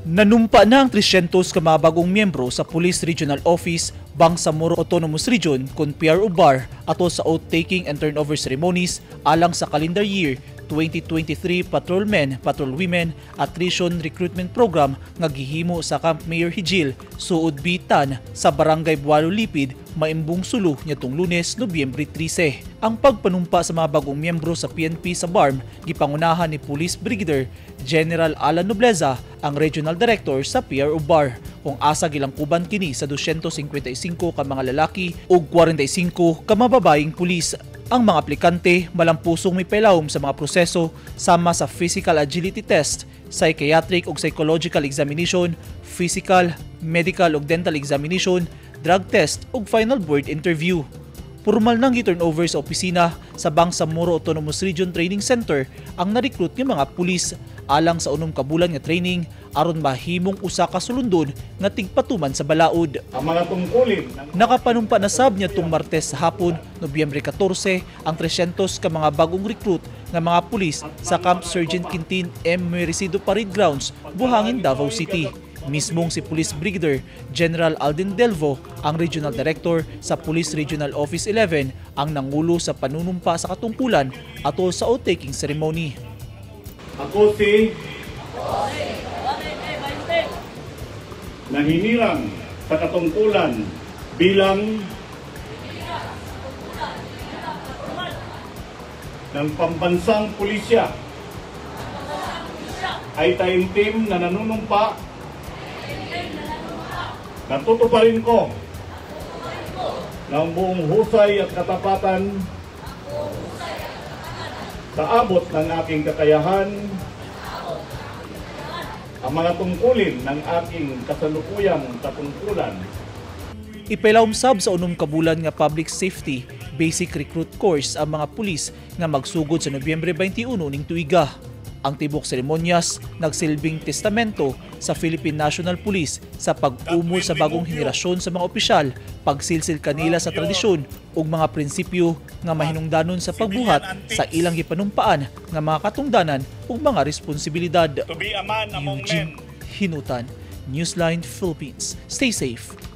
Nanumpa na ang 300 ka mga bagong miyembro sa Police Regional Office, Bangsamoro Autonomous Region kung PR Ubar ato sa oath-taking and turnover ceremonies alang sa calendar year 2023 Patrolmen, Patrolwomen Attrition Recruitment Program nga gihimo sa Camp Mayor Hijil, Suod Bitan sa Barangay Bualo Lipid, Maimbong Sulu nitong Lunes, Nobyembre 13. Ang pagpanumpa sa mga bagong miyembro sa PNP sa BARM gipangunahan ni Police Brigadier General Alan Nobleza, ang Regional Director sa PR Ubar, kung asa gilangkuban kini sa 255 ka mga lalaki ug 45 ka mababaying pulis. Ang mga aplikante malampusong may pailawom sa mga proseso sama sa physical agility test, psychiatric ug psychological examination, physical, medical ug dental examination, drug test ug final board interview. Formal nang gi-turnover sa opisina sa Bangsamoro Autonomous Region Training Center ang na-recruit ng mga pulis alang sa 6 ka bulan nga training aron mahimong usa ka sulundon nga tigpatuman sa balaod. Ang mga tungkulin Nakapanumpa na sab niya tung Martes sa hapon, Nobyembre 14, ang 300 ka mga bagong recruit nga mga pulis sa Camp Sergeant Quintin M. Merecido Parade Grounds, Buhangin, Davao City. Mismong si Police Brigadier General Alden Delvo, ang Regional Director sa Police Regional Office 11, ang nangulo sa panunumpa sa katungkulan atol sa oath-taking ceremony. ako si nahinirang sa katungkulan bilang ng pambansang pulisya ay taimtim na nanunumpa na tutuparin ko ng buong husay at katapatan sa abot ng aking kakayahan ang mga tungkulin ng aking kasalukuyang katungkulan. Ipailawom sab sa 6 ka bulan nga Public Safety Basic Recruit Course ang mga pulis nga magsugod sa Nobyembre 21 ning tuiga. Ang tibok seremonyas nagsilbing testamento sa Philippine National Police sa pag-umol sa bagong henerasyon sa mga opisyal, pagsilsil kanila sa tradisyon ug mga prinsipyo nga mahinungdanon sa pagbuhat sa ilang gipanumpaan nga mga katungdanan ug mga responsibilidad. To be a man among men. Eugene Hinutan, Newsline Philippines. Stay safe.